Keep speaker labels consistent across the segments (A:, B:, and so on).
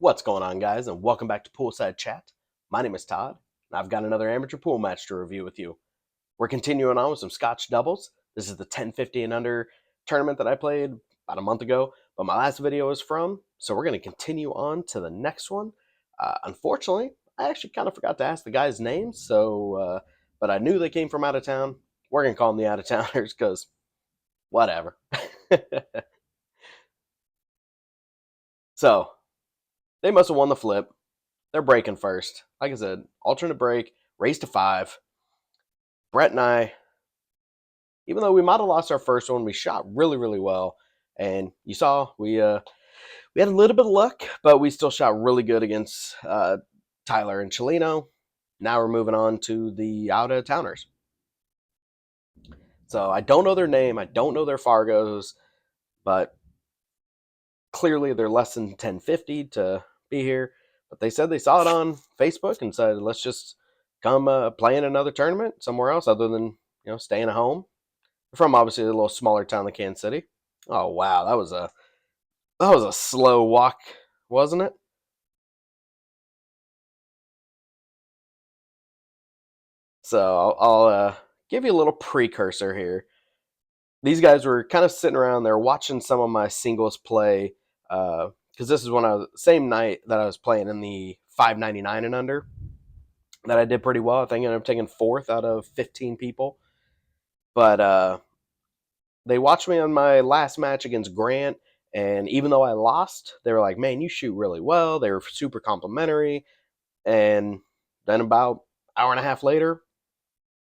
A: What's going on, guys, and welcome back to Poolside Chat. My name is Todd, and I've got another amateur pool match to review with you. We're continuing on with some Scotch Doubles. This is the 1050 and under tournament that I played about a month ago, but my last video is from, so we're going to continue on to the next one. Unfortunately, I actually kind of forgot to ask the guys' names, but I knew they came from out of town. We're going to call them the out-of-towners because whatever. So, they must have won the flip. They're breaking first. Like I said, alternate break, race to 5. Brett and I, even though we might have lost our first one, we shot really, really well. And you saw we had a little bit of luck, but we still shot really good against Tyler and Chelino. Now we're moving on to the out-of-towners. So I don't know their name. I don't know their Fargos, but clearly they're less than 1050 to be here. But they said they saw it on Facebook and said, let's just come play in another tournament somewhere else other than, staying at home. They're from obviously a little smaller town than Kansas City. Oh, wow. That was a slow walk, wasn't it? So I'll give you a little precursor here. These guys were kind of sitting around there watching some of my singles play because this is when same night that I was playing in the 599 and under that I did pretty well. I think I ended up taking 4th out of 15 people. But they watched me on my last match against Grant, and even though I lost, they were like, man, you shoot really well. They were super complimentary. And then about an hour and a half later,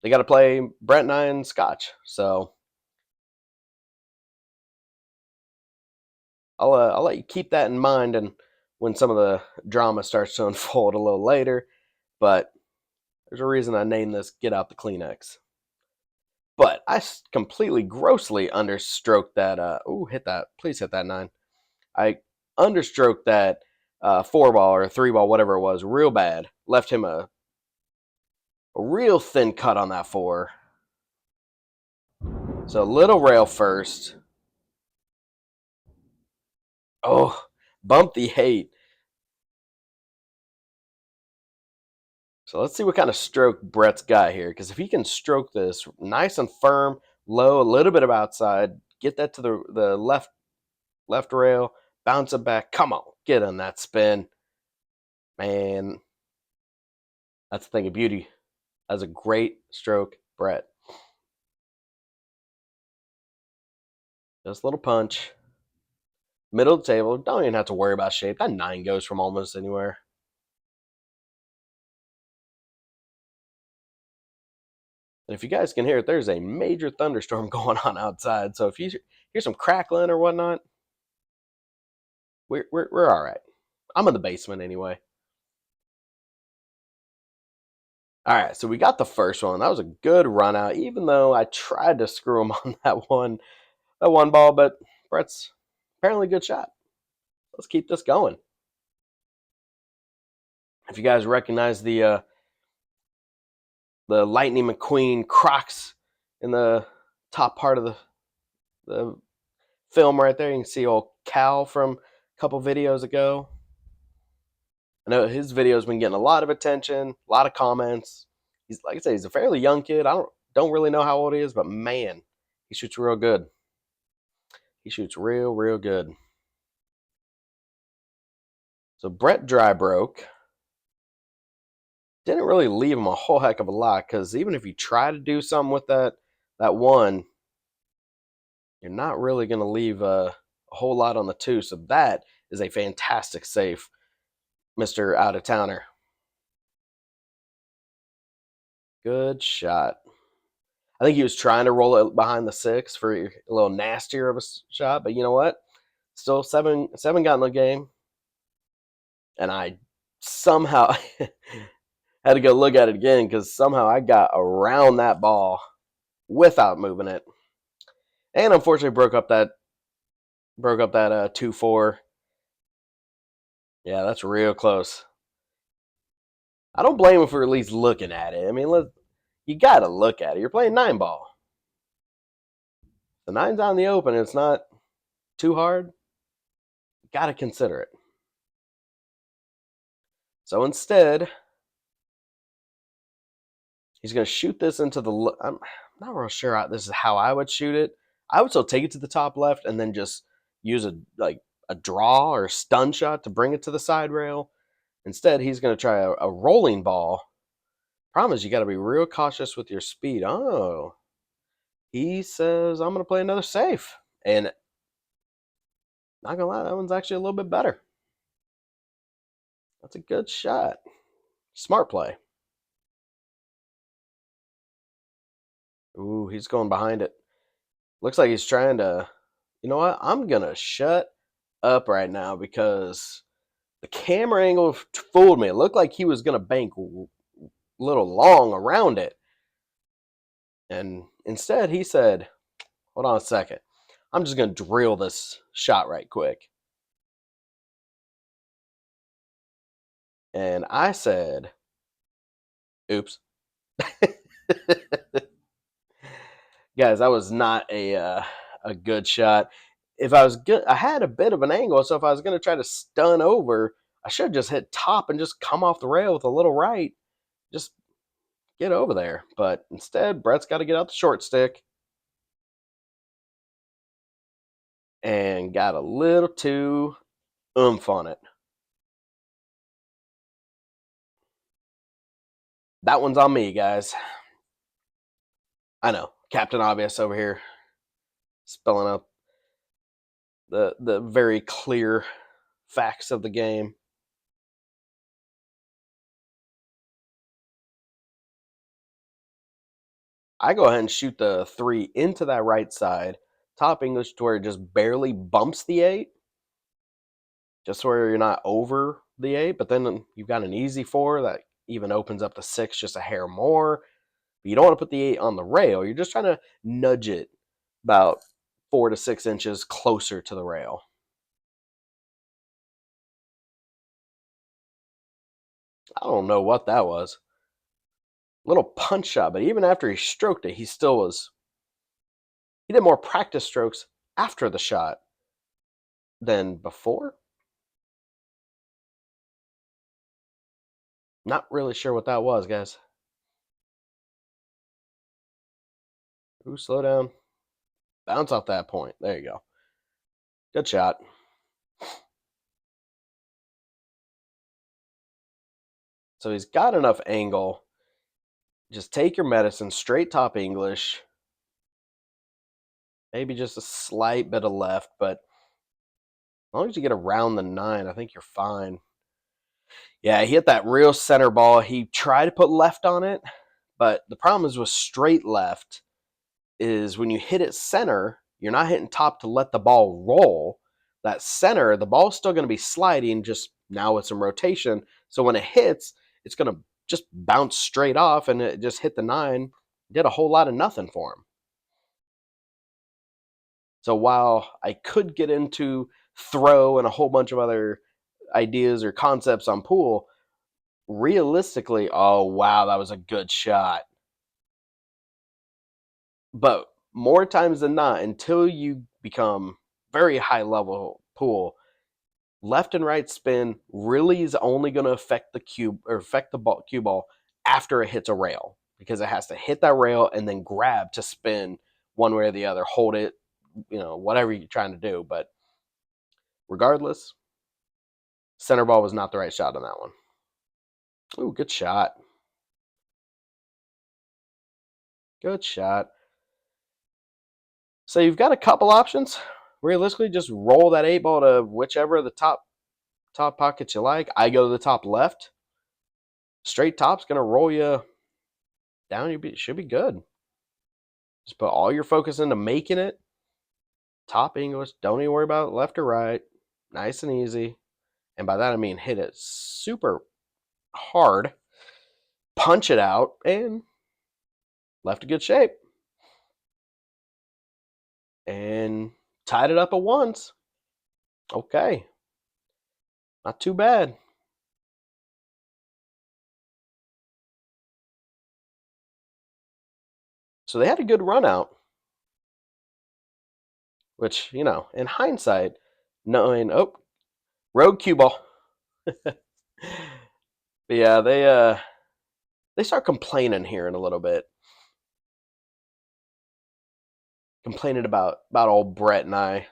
A: they got to play Brent and I and Scotch. So I'll let you keep that in mind and when some of the drama starts to unfold a little later. But there's a reason I named this Get Out the Kleenex. But I completely grossly understroked that. Hit that. Please hit that 9. I understroked that 4-ball or 3-ball, whatever it was, real bad. Left him a real thin cut on that 4. So little rail first. Oh, bump the 8. So let's see what kind of stroke Brett's got here. Because if he can stroke this nice and firm, low, a little bit of outside, get that to the left rail, bounce it back. Come on, get on that spin. Man, that's the thing of beauty. That's a great stroke, Brett. Just a little punch. Middle of the table. Don't even have to worry about shape. That 9 goes from almost anywhere. And if you guys can hear it, there's a major thunderstorm going on outside. So if you hear some crackling or whatnot, we're all right. I'm in the basement anyway. All right, so we got the first one. That was a good run out, even though I tried to screw him on that one ball, but Brett's apparently a good shot. Let's keep this going. If you guys recognize the Lightning McQueen Crocs in the top part of the film right there, you can see old Cal from a couple videos ago. I know his video's been getting a lot of attention, a lot of comments. He's, like I said, he's a fairly young kid. I don't really know how old he is, but man, he shoots real good. He shoots real good. So Brett dry broke. Didn't really leave him a whole heck of a lot because even if you try to do something with that 1, you're not really going to leave a whole lot on the 2. So that is a fantastic save, Mr. Out-of-Towner. Good shot. I think he was trying to roll it behind the 6 for a little nastier of a shot, but you know what? Still 7 got in the game. And I somehow had to go look at it again because somehow I got around that ball without moving it. And unfortunately broke up that 2-4. Yeah, that's real close. I don't blame him for at least looking at it. I mean, you got to look at it. You're playing 9-ball. The 9's out in the open. It's not too hard. Got to consider it. So instead, he's going to shoot this into the. I'm not real sure this is how I would shoot it. I would still take it to the top left and then just use a draw or stun shot to bring it to the side rail. Instead, he's going to try a rolling ball. Problem is, you got to be real cautious with your speed. Oh, he says I'm going to play another safe, and not gonna lie, that one's actually a little bit better. That's a good shot. Smart play. Ooh, he's going behind it. Looks like he's trying to. You know what? I'm gonna shut up right now because the camera angle fooled me. It looked like he was gonna bank a little long around it, and instead he said, "Hold on a second. I'm just gonna drill this shot right quick." And I said, "Oops." Guys, that was not a good shot. If I was good, I had a bit of an angle, so if I was going to try to stun over, I should have just hit top and just come off the rail with a little right, just get over there. But instead, Brett's got to get out the short stick and got a little too oomph on it. That one's on me, guys. I know, Captain Obvious over here, spelling out the very clear facts of the game. I go ahead and shoot the 3 into that right side, top English to where it just barely bumps the 8, just where you're not over the 8, but then you've got an easy 4 that even opens up the 6 just a hair more. But you don't want to put the 8 on the rail. You're just trying to nudge it about 4 to 6 inches closer to the rail. I don't know what that was. Little punch shot, but even after he stroked it, he still was. He did more practice strokes after the shot than before. Not really sure what that was, guys. Ooh, slow down. Bounce off that point. There you go. Good shot. So he's got enough angle. Just take your medicine, straight top English. Maybe just a slight bit of left, but as long as you get around the 9, I think you're fine. Yeah, he hit that real center ball. He tried to put left on it, but the problem is with straight left is when you hit it center, you're not hitting top to let the ball roll. That center, the ball's still going to be sliding, just now with some rotation. So when it hits, it's going to just bounce straight off, and it just hit the 9. Did a whole lot of nothing for him. So while I could get into throw and a whole bunch of other ideas or concepts on pool, realistically, oh wow, that was a good shot. But more times than not, until you become very high level pool, left and right spin really is only going to affect the cube or affect the ball, cue ball after it hits a rail, because it has to hit that rail and then grab to spin one way or the other, hold it, whatever you're trying to do. But regardless, center ball was not the right shot on that one. Ooh, good shot. Good shot. So you've got a couple options. Realistically, just roll that 8 ball to whichever of the top pockets you like. I go to the top left. Straight top's going to roll you down. You should be good. Just put all your focus into making it. Top English. Don't even worry about left or right. Nice and easy. And by that I mean hit it super hard. Punch it out. And left a good shape. And tied it up at once. Okay. Not too bad. So they had a good run out. Which, in hindsight, knowing, rogue cue ball. But yeah, they start complaining here in a little bit. Complaining about old Brett and I.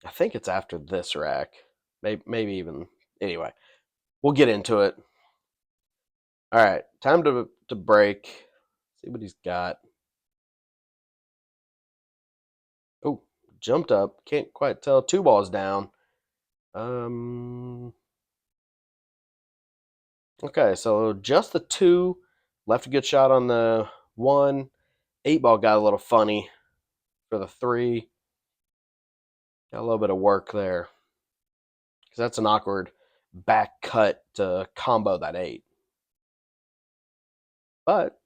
A: I think it's after this rack. Maybe even anyway. We'll get into it. All right, time to break. See what he's got. Oh, jumped up. Can't quite tell. Two balls down. Um. Okay, so just the two. Left a good shot on the one. Eight ball got a little funny for the three. Got a little bit of work there. Because that's an awkward back cut to combo that eight. But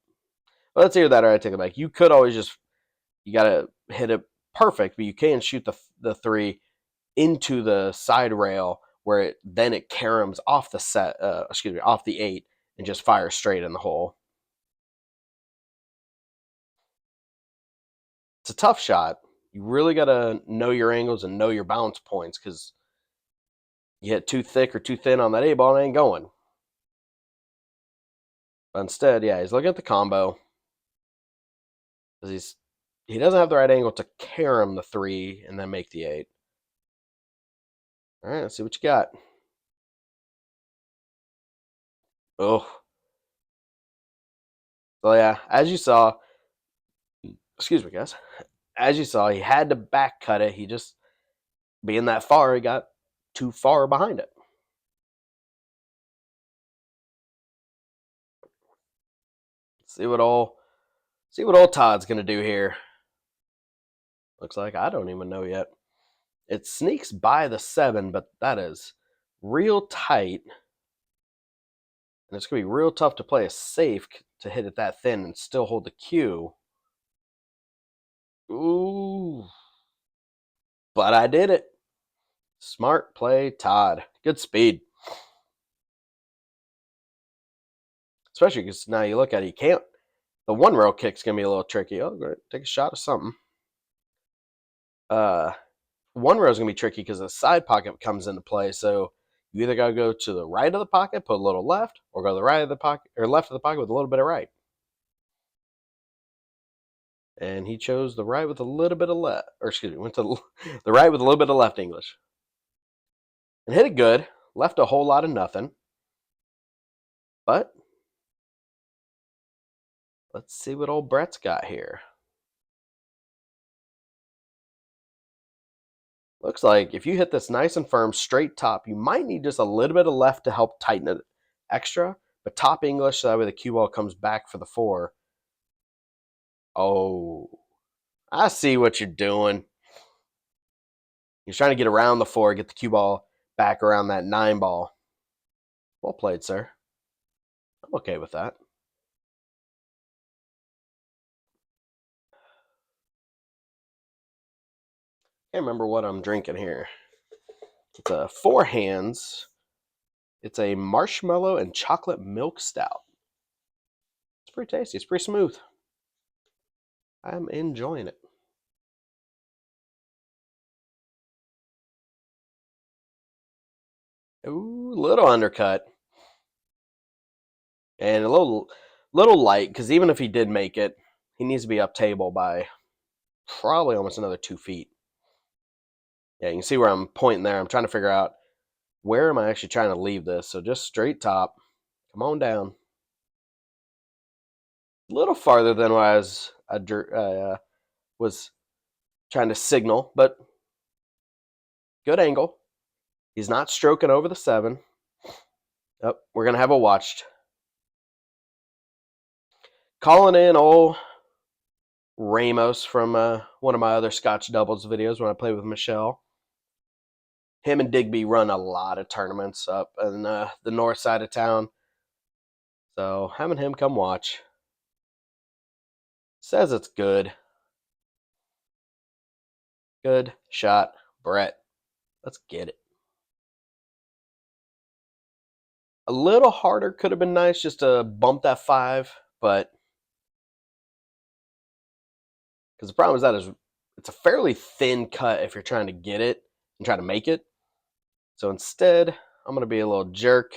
A: let's hear that or I take it back. You could always just, you got to hit it perfect, but you can shoot the three into the side rail where it caroms off the off the eight and just fires straight in the hole. It's a tough shot. You really got to know your angles and know your bounce points because you hit too thick or too thin on that eight ball and it ain't going. But instead, yeah, he's looking at the combo because he doesn't have the right angle to carom the three and then make the eight. All right, let's see what you got. Oh, so yeah, as you saw, excuse me, guys. As you saw, he had to back cut it. He just being that far, he got too far behind it. See what old Todd's gonna do here. Looks like I don't even know yet. It sneaks by the seven, but that is real tight. And it's going to be real tough to play a safe to hit it that thin and still hold the cue. Ooh. But I did it. Smart play, Todd. Good speed. Especially because now you look at it, you can't. The one row kick's going to be a little tricky. Oh, great. Take a shot of something. One row is going to be tricky because the side pocket comes into play. So you either got to go to the right of the pocket, put a little left, or go to the right of the pocket or left of the pocket with a little bit of right. And he chose the right with a little bit of left, or excuse me, went to the right with a little bit of left English. And hit it good. Left a whole lot of nothing. But let's see what old Brett's got here. Looks like if you hit this nice and firm straight top, you might need just a little bit of left to help tighten it extra. But top English, so that way the cue ball comes back for the four. Oh, I see what you're doing. You're trying to get around the four, get the cue ball back around that nine ball. Well played, sir. I'm okay with that. Can't remember what I'm drinking here. It's a Four Hands. It's a marshmallow and chocolate milk stout. It's pretty tasty. It's pretty smooth. I'm enjoying it. Ooh, little undercut. And a little light, because even if he did make it, he needs to be up table by probably almost another 2 feet. Yeah, you can see where I'm pointing there. I'm trying to figure out where am I actually trying to leave this. So just straight top. Come on down. A little farther than what I was trying to signal, but good angle. He's not stroking over the seven. Oh, we're going to have a watched. Calling in old Ramos from one of my other Scotch Doubles videos when I play with Michelle. Him and Digby run a lot of tournaments up in the north side of town. So having him come watch. Says it's good. Good shot, Brett. Let's get it. A little harder could have been nice just to bump that five, but because the problem is that it's a fairly thin cut if you're trying to get it and try to make it. So instead, I'm going to be a little jerk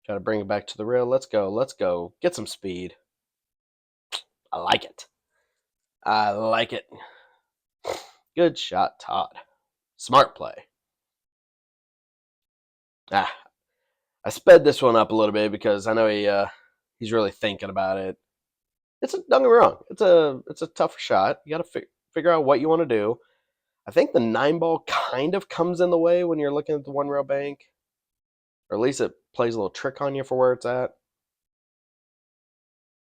A: Try to bring it back to the rail. Let's go. Let's go. Get some speed. I like it. I like it. Good shot, Todd. Smart play. Ah, I sped this one up a little bit because I know he's really thinking about it. Don't get me wrong. It's a tougher shot. You got to figure out what you want to do. I think the 9-ball kind of comes in the way when you're looking at the one rail bank, or at least it plays a little trick on you for where it's at.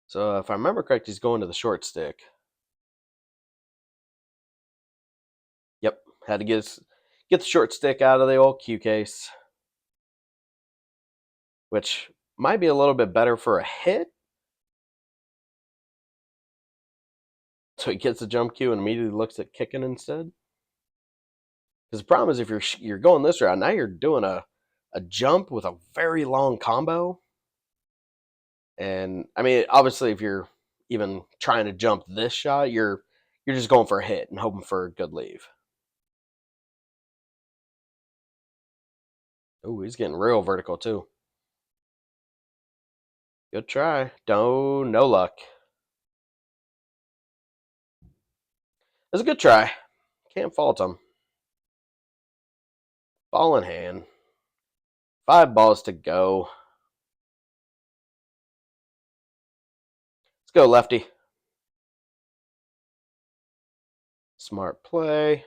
A: So if I remember correct, he's going to the short stick. Yep, had to get the short stick out of the old cue case, which might be a little bit better for a hit. So he gets the jump cue and immediately looks at kicking instead. Because the problem is if you're going this route, now you're doing a jump with a very long combo. And I mean, obviously, if you're even trying to jump this shot, you're just going for a hit and hoping for a good leave. Oh, he's getting real vertical too. Good try. No luck. It was a good try. Can't fault him. Ball in hand. 5 balls to go. Let's go, lefty. Smart play.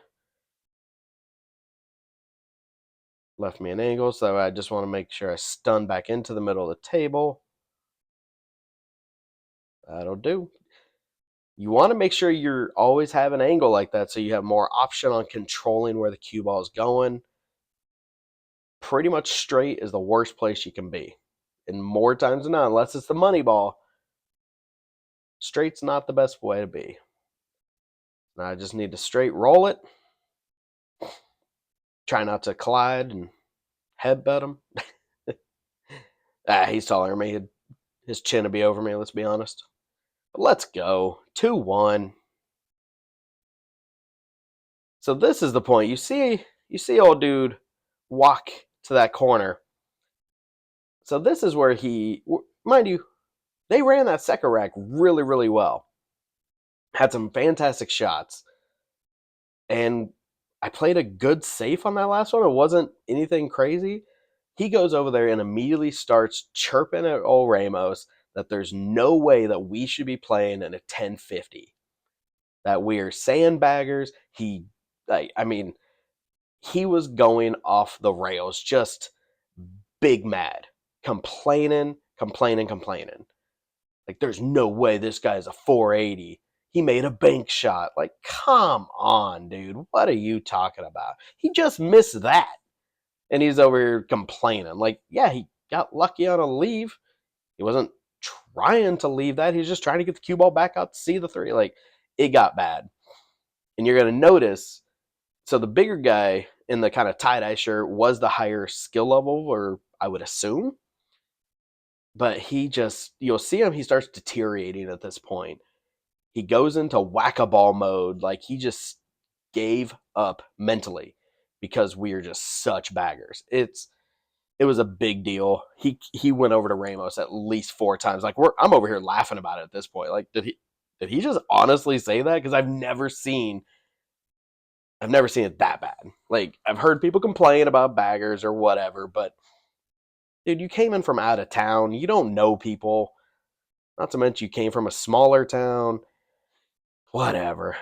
A: Left me an angle, so I just want to make sure I stun back into the middle of the table. That'll do. You want to make sure you're always have an angle like that so you have more option on controlling where the cue ball is going. Pretty much straight is the worst place you can be. And more times than not, unless it's the money ball, straight's not the best way to be. Now I just need to straight roll it. Try not to collide and headbutt him. He's taller than me. His chin would be over me, let's be honest. But let's go. 2-1. So this is the point. You see old dude walk to that corner. So this is where mind you, they ran that second rack really, really well. Had some fantastic shots. And I played a good safe on that last one. It wasn't anything crazy. He goes over there and immediately starts chirping at old Ramos that there's no way that we should be playing in a 1050. That we're sandbaggers. He was going off the rails, just big mad, complaining. Like, there's no way this guy's a 480. He made a bank shot. Like, come on, dude. What are you talking about? He just missed that. And he's over here complaining. Like, yeah, he got lucky on a leave. He wasn't trying to leave that. He was just trying to get the cue ball back out to see the 3. Like, it got bad. And you're going to notice, so the bigger guy in the kind of tie-dye shirt was the higher skill level, or I would assume. But you'll see him, he starts deteriorating at this point. He goes into whack-a-ball mode. Like, he just gave up mentally because we are just such baggers. It was a big deal. He went over to Ramos at least 4 times. Like, I'm over here laughing about it at this point. Like, did he just honestly say that? Because I've never seen it that bad. Like, I've heard people complain about baggers or whatever, but dude, you came in from out of town. You don't know people. Not to mention you came from a smaller town. Whatever.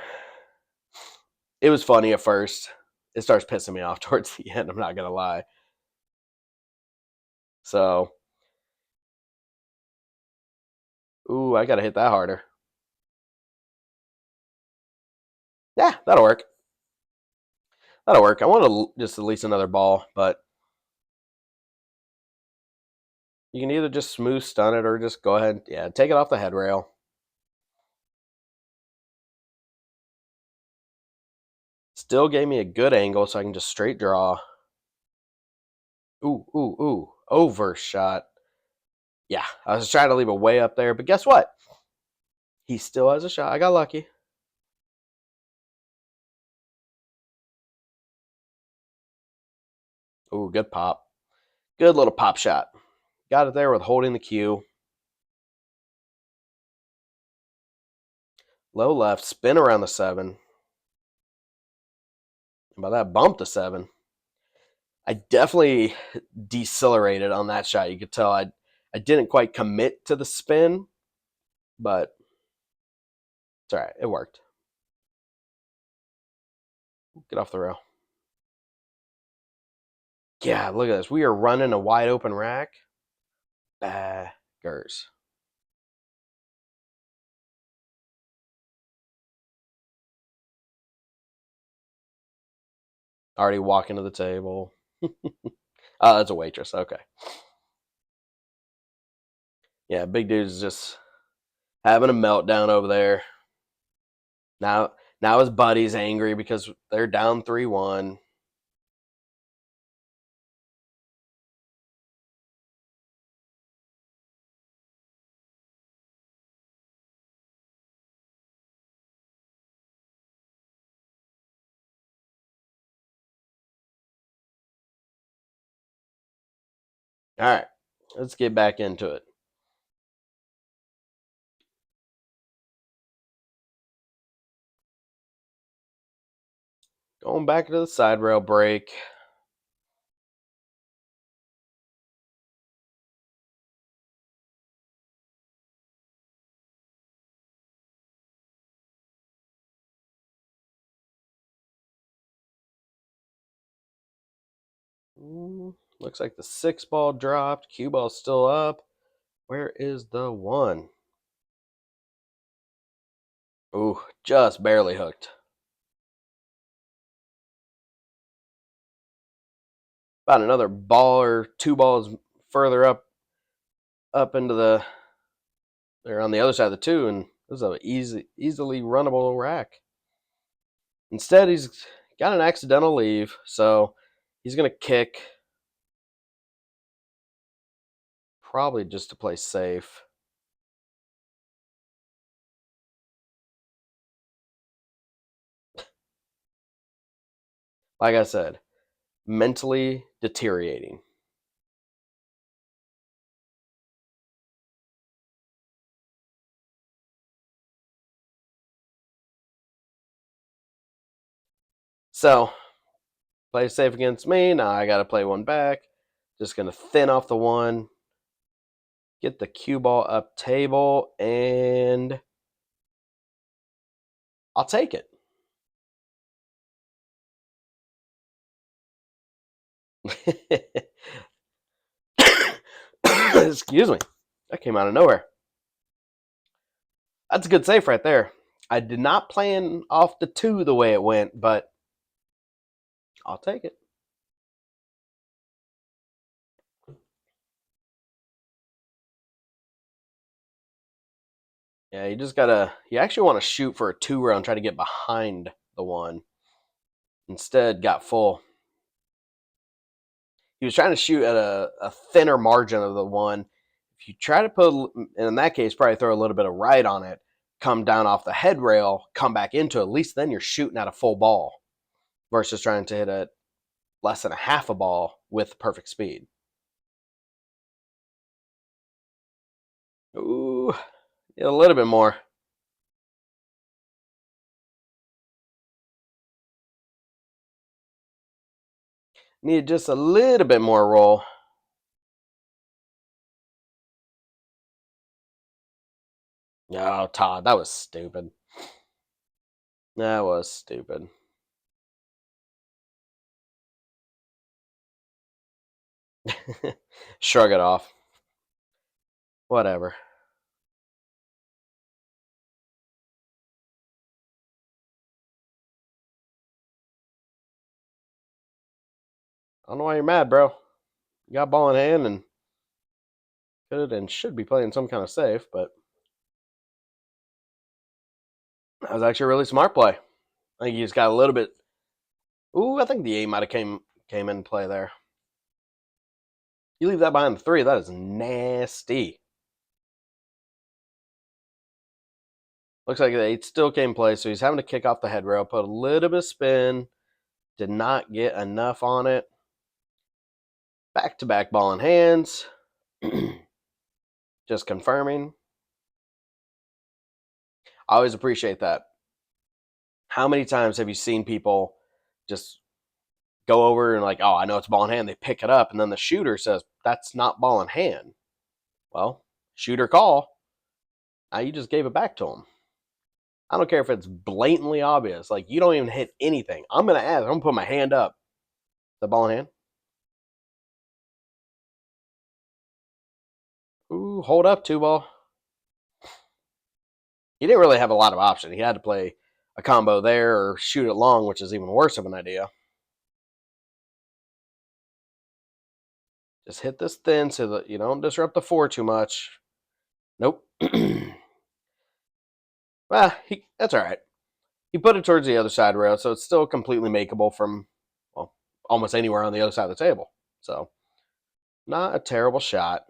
A: It was funny at first. It starts pissing me off towards the end, I'm not going to lie. So, ooh, I got to hit that harder. Yeah, that'll work. That'll work. I want to just at least another ball, but you can either just smooth stun it or just go ahead. Yeah, take it off the head rail. Still gave me a good angle so I can just straight draw. Ooh. Overshot. Yeah, I was trying to leave it way up there, but guess what? He still has a shot. I got lucky. Ooh, good pop. Good little pop shot. got it there with holding the cue. Low left, spin around the 7. And by that, bump the 7. I definitely decelerated on that shot. You could tell I didn't quite commit to the spin, but it's all right. It worked. Get off the rail. Yeah, look at this. We are running a wide open rack. Baggers. Already walking to the table. Oh, that's a waitress. Okay. Yeah, big dude's just having a meltdown over there. Now his buddy's angry because they're down 3-1. All right, let's get back into it. Going back to the side rail break. Looks like the 6 ball dropped. Cue ball's still up. Where is the 1? Ooh, just barely hooked. About another ball or 2 balls further up into the. They're on the other side of the 2, and this is an easily runnable rack. Instead, he's got an accidental leave, so he's going to kick. Probably just to play safe. Like I said, mentally deteriorating. So, play safe against me. Now I got to play one back. Just going to thin off the 1. Get the cue ball up table, and I'll take it. Excuse me. That came out of nowhere. That's a good save right there. I did not plan off the 2 the way it went, but I'll take it. Yeah, you actually want to shoot for a 2 round, try to get behind the 1. Instead, got full. He was trying to shoot at a thinner margin of the 1. If you try to put, in that case, probably throw a little bit of right on it, come down off the head rail, come back into it, at least then you're shooting at a full ball versus trying to hit at less than a half a ball with perfect speed. Ooh, a little bit more. Needed just a little bit more roll. Oh, Todd, that was stupid. That was stupid. Shrug it off. Whatever. I don't know why you're mad, bro. You got ball in hand and could and should be playing some kind of safe, but that was actually a really smart play. I think he just got a little bit. Ooh, I think the 8 might have came in play there. You leave that behind the 3, that is nasty. Looks like the 8 still came play, so he's having to kick off the head rail, put a little bit of spin, did not get enough on it. Back-to-back ball in hands. Just confirming. I always appreciate that. How many times have you seen people just go over and like, oh, I know it's ball in hand. They pick it up, and then the shooter says, that's not ball in hand. Well, shooter call. Now you just gave it back to him. I don't care if it's blatantly obvious. Like, you don't even hit anything. I'm going to ask. I'm going to put my hand up. The ball in hand. Ooh, hold up, 2-ball. He didn't really have a lot of options. He had to play a combo there or shoot it long, which is even worse of an idea. Just hit this thin so that you don't disrupt the 4 too much. Nope. Well, that's all right. He put it towards the other side rail, so it's still completely makeable from, well, almost anywhere on the other side of the table. So, not a terrible shot.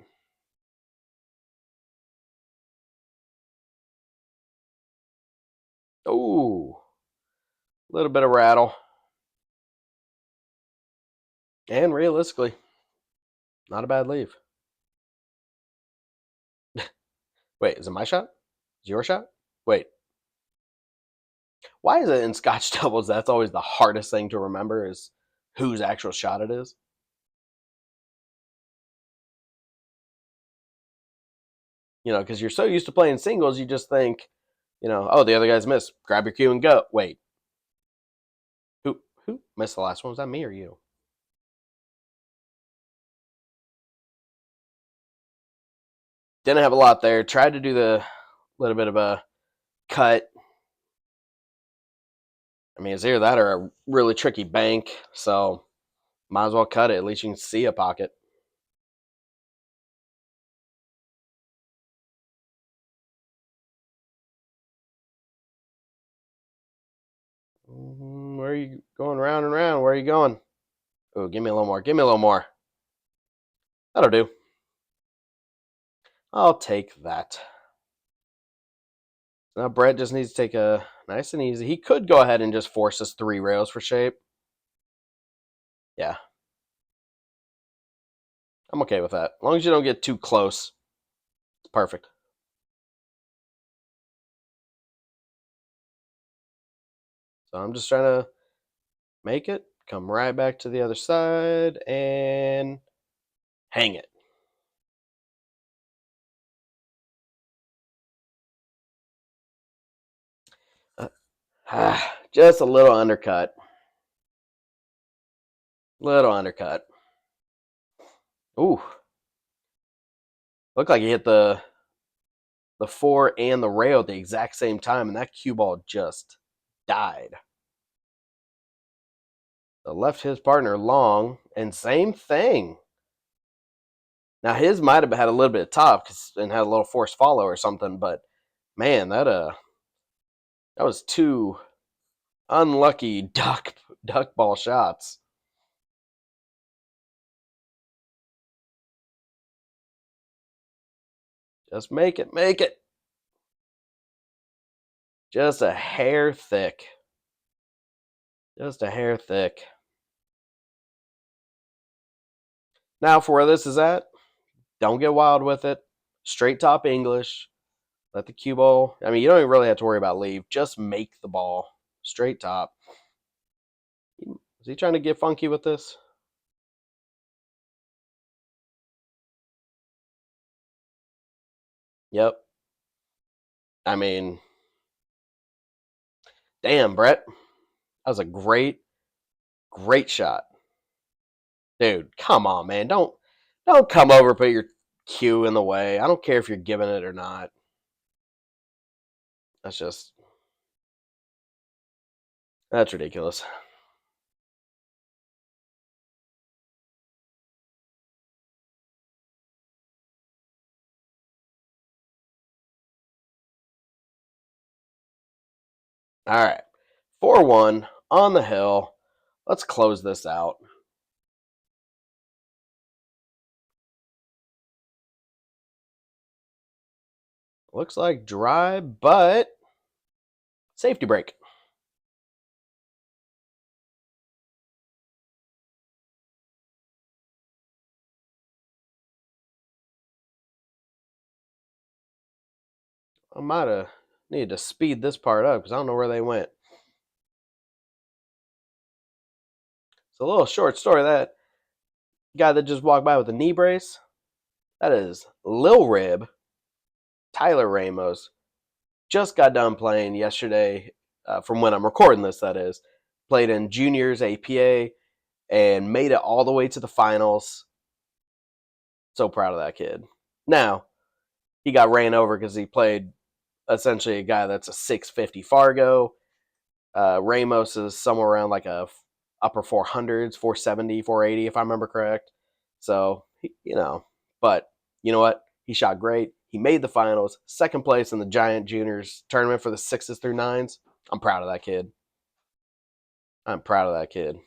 A: Ooh, a little bit of rattle. And realistically, not a bad leave. Wait, is it my shot? Is it your shot? Wait. Why is it in Scotch Doubles that's always the hardest thing to remember is whose actual shot it is? You know, because you're so used to playing singles, you just think, you know, oh, the other guy's missed. Grab your cue and go. Wait, who missed the last one? Was that me or you? Didn't have a lot there. Tried to do the little bit of a cut. I mean, it's either that or a really tricky bank, so might as well cut it. At least you can see a pocket. Where are you going round and round? Where are you going? Oh, give me a little more. Give me a little more. That'll do. I'll take that. Now Brett just needs to take a nice and easy. He could go ahead and just force us 3 rails for shape. Yeah. I'm okay with that. As long as you don't get too close. It's perfect. So I'm just trying to make it. Come right back to the other side and hang it. Just a little undercut. Little undercut. Ooh. Looked like he hit the 4 and the rail at the exact same time, and that cue ball just died. So left his partner long, and same thing. Now his might have had a little bit of top and had a little forced follow or something, but man, that was 2 unlucky duck ball shots. Just make it, make it. Just a hair thick. Just a hair thick. Now for where this is at, don't get wild with it. Straight top English. Let the cue ball. I mean, you don't even really have to worry about leave. Just make the ball straight top. Is he trying to get funky with this? Yep. I mean, damn, Brett. That was a great shot. Dude, come on, man. Don't come over and put your cue in the way. I don't care if you're giving it or not. That's ridiculous. All right. 4-1 on the hill. Let's close this out. Looks like dry, but safety break. I might have needed to speed this part up because I don't know where they went. It's a little short story. That guy that just walked by with a knee brace, that is Lil Rib, Tyler Ramos. Just got done playing yesterday, from when I'm recording this, that is. Played in juniors APA and made it all the way to the finals. So proud of that kid. Now, he got ran over because he played essentially a guy that's a 650 Fargo. Ramos is somewhere around like a upper 400s, 470, 480, if I remember correct. So, but you know what? He shot great. He made the finals, second place in the Giant Juniors tournament for the 6s through 9s. I'm proud of that kid. I'm proud of that kid.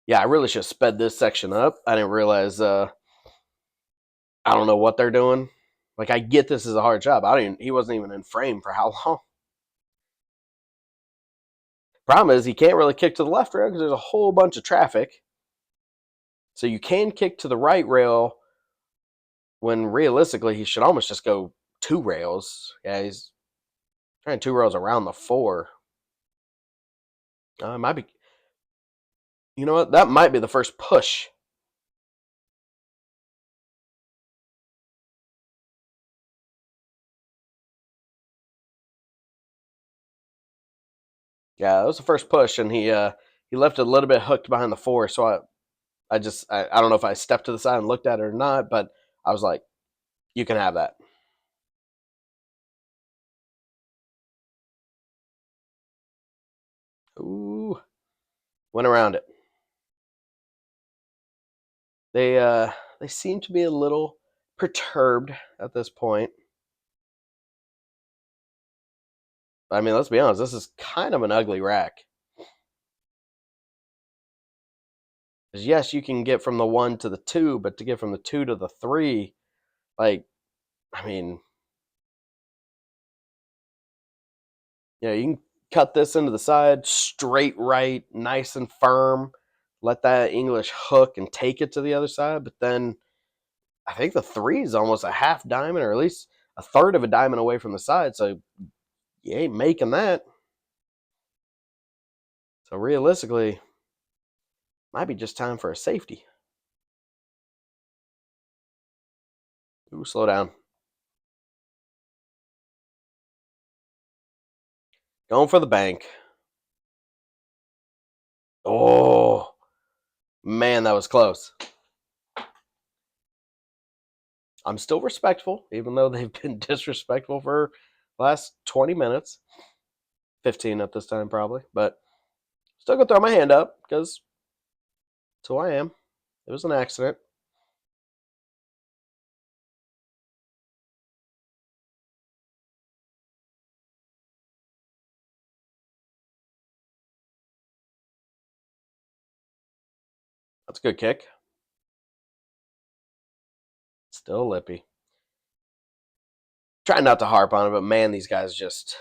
A: Yeah, I really should have sped this section up. I didn't realize, I don't know what they're doing. Like, I get this is a hard job. He wasn't even in frame for how long. Problem is, he can't really kick to the left rail because there's a whole bunch of traffic. So you can kick to the right rail when realistically he should almost just go 2 rails. Yeah, he's trying 2 rails around the 4. It might be. You know what? That might be the first push. Yeah, that was the first push, and he left it a little bit hooked behind the 4. So I don't know if I stepped to the side and looked at it or not, but I was like, you can have that. Ooh, went around it. They seem to be a little perturbed at this point. I mean, let's be honest, this is kind of an ugly rack. Because yes, you can get from the 1 to the 2, but to get from the 2 to the 3, like, I mean, you can cut this into the side, straight right, nice and firm. Let that English hook and take it to the other side. But then I think the 3 is almost a half diamond, or at least a third of a diamond away from the side. So you ain't making that. So realistically, might be just time for a safety. Ooh, slow down. Going for the bank. Oh, man, that was close. I'm still respectful, even though they've been disrespectful for the last 20 minutes. 15 at this time, probably. But still gonna throw my hand up because that's who I am. It was an accident. That's a good kick. Still lippy. Trying not to harp on it, but man, these guys just.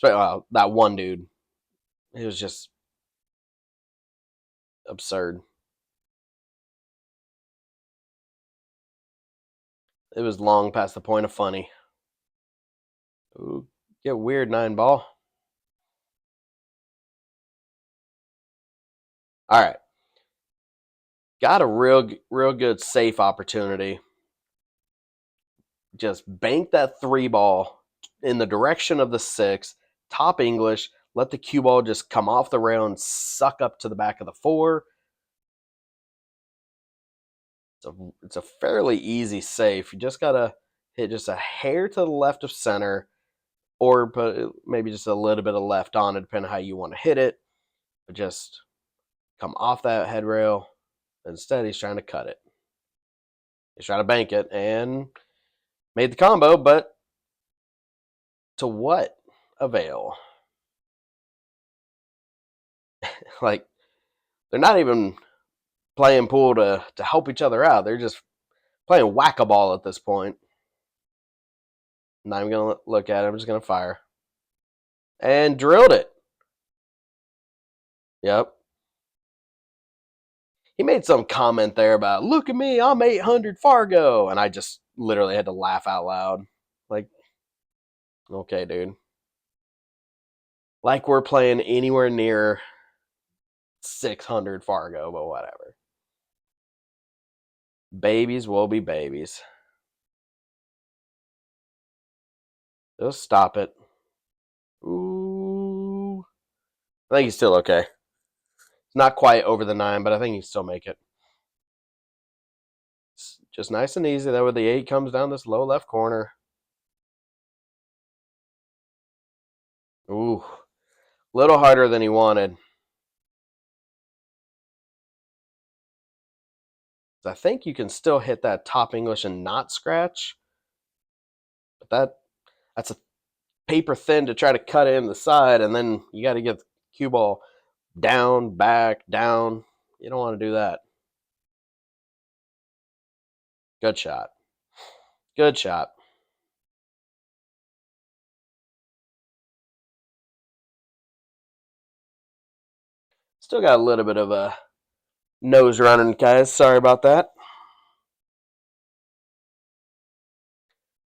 A: That one dude. It was just absurd. It was long past the point of funny. Ooh, get weird, 9 ball. All right. Got a real good safe opportunity. Just bank that 3 ball in the direction of the 6, top English, let the cue ball just come off the rail and suck up to the back of the 4. It's a fairly easy safe. You just gotta hit just a hair to the left of center, or put maybe just a little bit of left on it, depending on how you want to hit it. But just come off that head rail. Instead, he's trying to cut it. He's trying to bank it and made the combo, but to what avail? Like, they're not even playing pool to help each other out. They're just playing whack-a-ball at this point. Not even going to look at it. I'm just going to fire. And drilled it. Yep. he made some comment there about, look at me, I'm 800 Fargo. And I just literally had to laugh out loud. Like, okay, dude. Like we're playing anywhere near 600 Fargo, but whatever. Babies will be babies. Just stop it. Ooh. I think he's still okay. Not quite over the 9, but I think he can still make it. It's just nice and easy. That way the 8 comes down this low left corner. Ooh. A little harder than he wanted. I think you can still hit that top English and not scratch. But that's a paper thin to try to cut it in the side, and then you got to get the cue ball down, back, down. You don't want to do that. Good shot. Good shot. Still got a little bit of a nose running, guys. Sorry about that.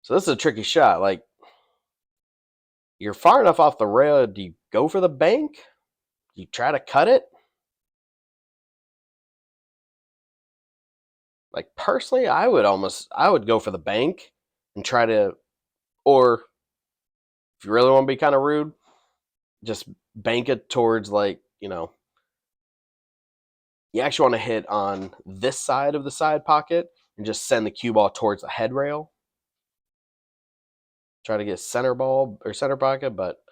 A: So this is a tricky shot. Like, you're far enough off the rail. Do you go for the bank? Do you try to cut it? Like, personally, I would go for the bank and try to, or if you really want to be kind of rude, just bank it towards, like, you actually want to hit on this side of the side pocket and just send the cue ball towards the head rail. Try to get center ball or center pocket, but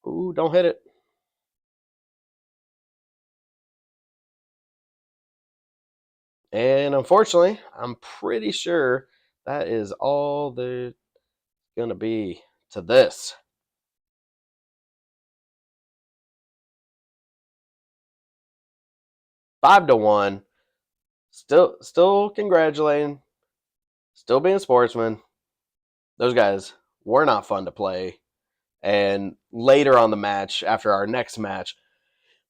A: ooh, don't hit it. And unfortunately, I'm pretty sure that is all there's going to be to this. 5-1. Still congratulating. Still being sportsmen. Those guys were not fun to play. And later on the match, after our next match,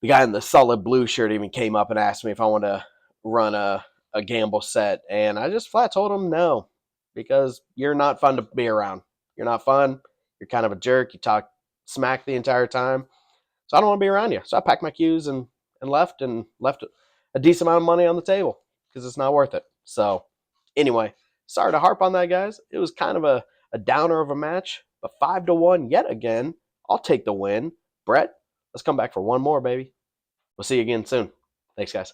A: the guy in the solid blue shirt even came up and asked me if I want to run a gamble set. And I just flat told him no, because you're not fun to be around. You're not fun. You're kind of a jerk. You talk smack the entire time. So I don't want to be around you. So I packed my cues and left a decent amount of money on the table because it's not worth it. So anyway, sorry to harp on that, guys. It was kind of a downer of a match, but 5-1 yet again. I'll take the win. Brett, let's come back for one more, baby. We'll see you again soon. Thanks, guys.